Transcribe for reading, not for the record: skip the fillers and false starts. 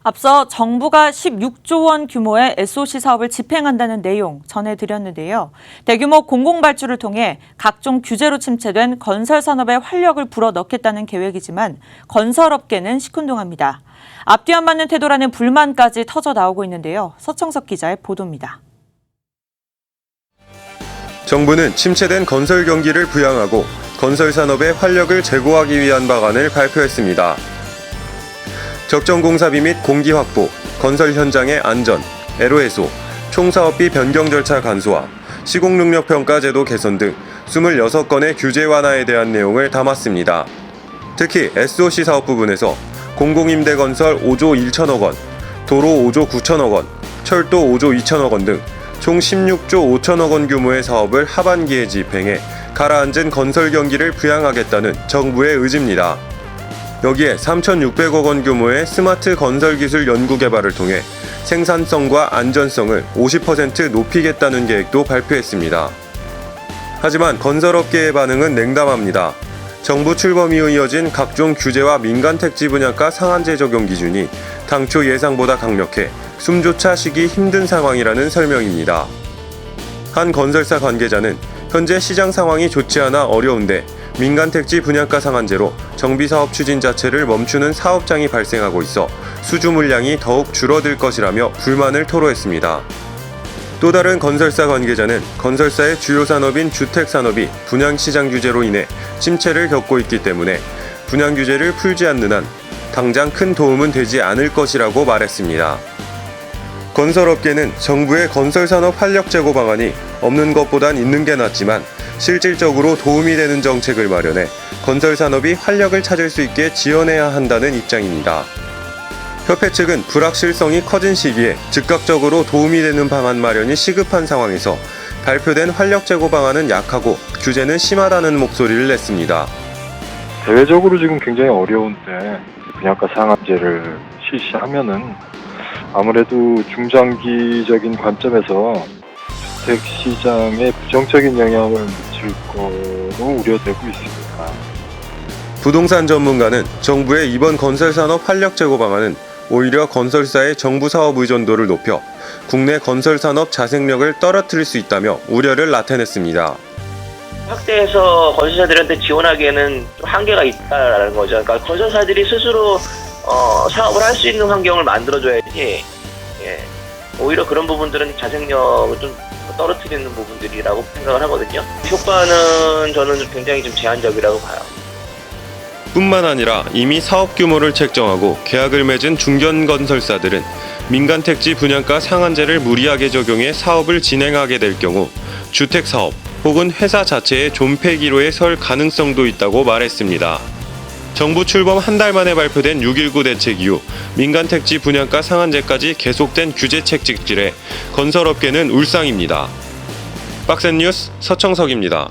앞서 정부가 16조 원 규모의 SOC 사업을 집행한다는 내용 전해드렸는데요. 대규모 공공발주를 통해 각종 규제로 침체된 건설산업의 활력을 불어넣겠다는 계획이지만 건설업계는 시큰둥합니다. 앞뒤 안 맞는 태도라는 불만까지 터져 나오고 있는데요. 서청석 기자의 보도입니다. 정부는 침체된 건설 경기를 부양하고 건설산업의 활력을 제고하기 위한 방안을 발표했습니다. 적정 공사비 및 공기 확보, 건설 현장의 안전, 애로 해소, 총사업비 변경 절차 간소화, 시공 능력 평가 제도 개선 등 26건의 규제 완화에 대한 내용을 담았습니다. 특히 SOC 사업 부분에서 공공임대 건설 5조 1천억 원, 도로 5조 9천억 원, 철도 5조 2천억 원 등 총 16조 5천억 원 규모의 사업을 하반기에 집행해 가라앉은 건설 경기를 부양하겠다는 정부의 의지입니다. 여기에 3,600억 원 규모의 스마트 건설 기술 연구 개발을 통해 생산성과 안전성을 50% 높이겠다는 계획도 발표했습니다. 하지만 건설업계의 반응은 냉담합니다. 정부 출범 이후 이어진 각종 규제와 민간 택지 분양가 상한제 적용 기준이 당초 예상보다 강력해 숨조차 쉬기 힘든 상황이라는 설명입니다. 한 건설사 관계자는 현재 시장 상황이 좋지 않아 어려운데 민간 택지 분양가 상한제로 정비사업 추진 자체를 멈추는 사업장이 발생하고 있어 수주 물량이 더욱 줄어들 것이라며 불만을 토로했습니다. 또 다른 건설사 관계자는 건설사의 주요 산업인 주택산업이 분양시장 규제로 인해 침체를 겪고 있기 때문에 분양 규제를 풀지 않는 한 당장 큰 도움은 되지 않을 것이라고 말했습니다. 건설업계는 정부의 건설산업 활력 제고 방안이 없는 것보단 있는 게 낫지만 실질적으로 도움이 되는 정책을 마련해 건설산업이 활력을 찾을 수 있게 지원해야 한다는 입장입니다. 협회 측은 불확실성이 커진 시기에 즉각적으로 도움이 되는 방안 마련이 시급한 상황에서 발표된 활력 제고 방안은 약하고 규제는 심하다는 목소리를 냈습니다. 대외적으로 지금 굉장히 어려운데 분양가 상한제를 실시하면은 아무래도 중장기적인 관점에서 주택시장에 부정적인 영향을 미칠 거로 우려되고 있습니다. 부동산 전문가는 정부의 이번 건설산업 활력 제고 방안은 오히려 건설사의 정부 사업 의존도를 높여 국내 건설산업 자생력을 떨어뜨릴 수 있다며 우려를 나타냈습니다. 확대해서 건설사들한테 지원하기에는 좀 한계가 있다라는 거죠. 그러니까 건설사들이 스스로 사업을 할 수 있는 환경을 만들어줘야지. 오히려 그런 부분들은 자생력을 좀 떨어뜨리는 부분들이라고 생각을 하거든요. 효과는 저는 굉장히 좀 제한적이라고 봐요. 뿐만 아니라 이미 사업 규모를 책정하고 계약을 맺은 중견 건설사들은 민간 택지 분양가 상한제를 무리하게 적용해 사업을 진행하게 될 경우 주택사업 혹은 회사 자체의 존폐기로에 설 가능성도 있다고 말했습니다. 정부 출범 한 달 만에 발표된 6.19 대책 이후 민간 택지 분양가 상한제까지 계속된 규제책 직질에 건설업계는 울상입니다. 박센 뉴스 서청석입니다.